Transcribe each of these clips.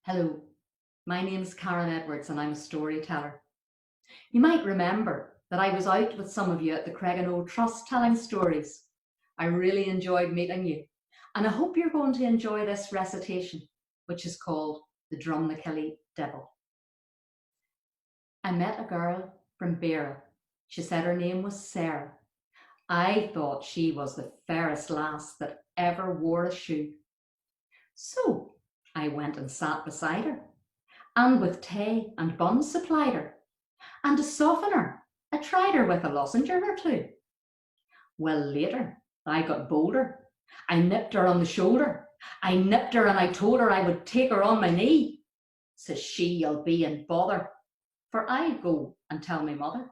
Hello, my name is Karen Edwards and I'm a storyteller. You might remember that I was out with some of you at the Old Trust telling stories. I really enjoyed meeting you, and I hope you're going to enjoy this recitation, which is called the Drumnakilly Devil. I met a girl from Beara. She said her name was Sarah. I thought she was the fairest lass that ever wore a shoe. So I went and sat beside her, and with tea and buns supplied her, and to soften her, I tried her with a lozenge or two. Well, later, I got bolder. I nipped her on the shoulder. I nipped her and I told her I would take her on my knee. Says she, you'll be in bother, for I'll go and tell my mother.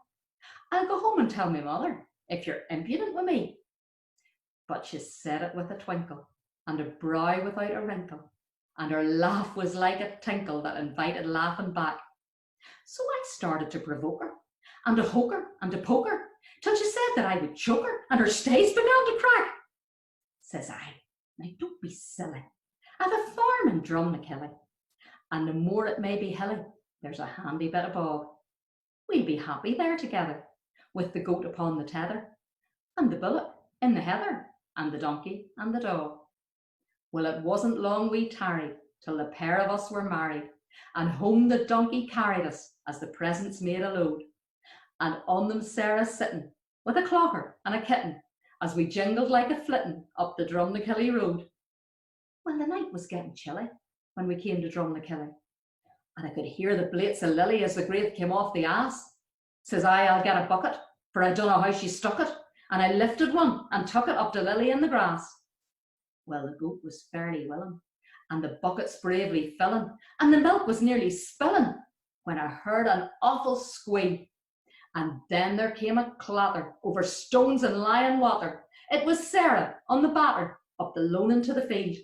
I'll go home and tell my mother, if you're impudent with me. But she said it with a twinkle, and a brow without a wrinkle, and her laugh was like a tinkle that invited laughing back. So I started to provoke her, and to hook her, and to poke her, till she said that I would choke her, and her stays began to crack. Says I, now don't be silly. I've a farm in Drumnakilly, and the more it may be hilly, there's a handy bit of bog. We'll be happy there together, with the goat upon the tether, and the bullock in the heather, and the donkey and the dog. Well, it wasn't long we tarried, till the pair of us were married, and home the donkey carried us, as the presents made a load, and on them Sarah sitting, with a clocker and a kitten, as we jingled like a flitting up the Drumnakilly road. Well, the night was getting chilly when we came to Drumnakilly, and I could hear the blates of Lily as the graith came off the ass. Says I, I'll get a bucket, for I don't know how she stuck it, and I lifted one and took it up to Lily in the grass. Well, the goat was fairly willing, and the buckets bravely filling, and the milk was nearly spilling, when I heard an awful squeal, and then there came a clatter over stones and lying water. It was Sarah on the batter up the lone into the field.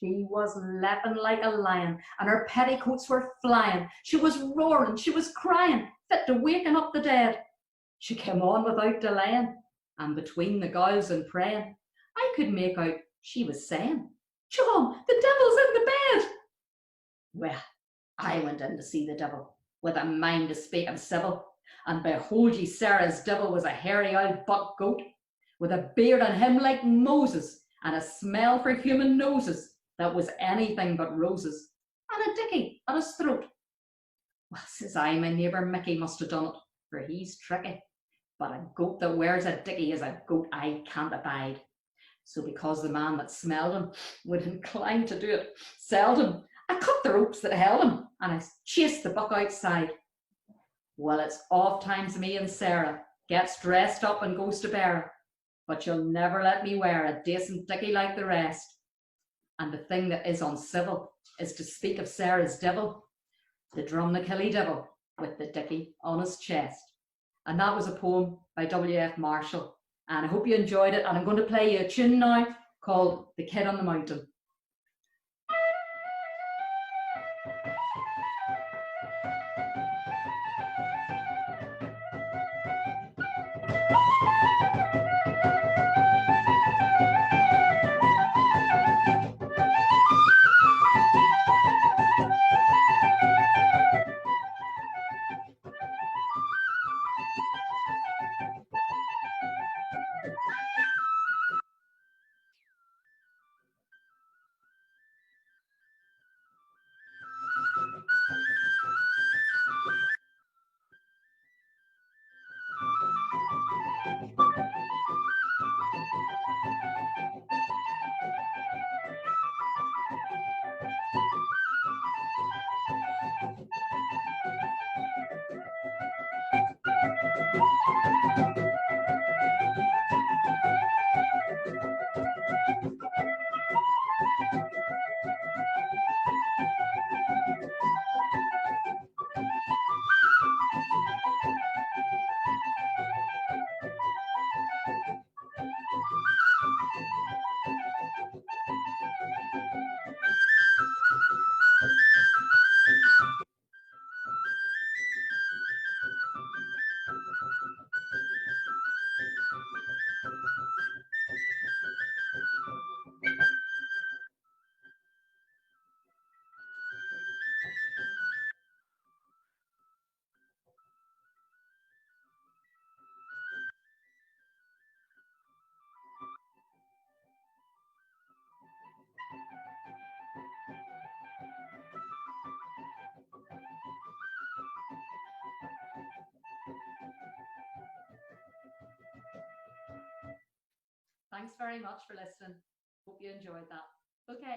She was leaping like a lion, and her petticoats were flying. She was roaring, she was crying, fit to waken up the dead. She came on without delaying, and between the gowls and praying, I could make out she was saying, John, the devil's in the bed. Well, I went in to see the devil, with a mind to speak him civil, and behold ye, Sarah's devil was a hairy old buck goat, with a beard on him like Moses, and a smell for human noses that was anything but roses, and a dicky at his throat. Well, says I, my neighbour Mickey must have done it, for he's tricky, but a goat that wears a dicky is a goat I can't abide. So because the man that smelled him would incline to do it seldom, I cut the ropes that held him, and I chased the buck outside. Well, it's oft times me and Sarah gets dressed up and goes to Beara, but you'll never let me wear a decent dicky like the rest. And the thing that is uncivil is to speak of Sarah's devil, the Drumnakilly devil, with the dicky on his chest. And that was a poem by W.F. Marshall. And I hope you enjoyed it. And I'm going to play you a tune now called The Kid on the Mountain. Thanks very much for listening. Hope you enjoyed that. Okay.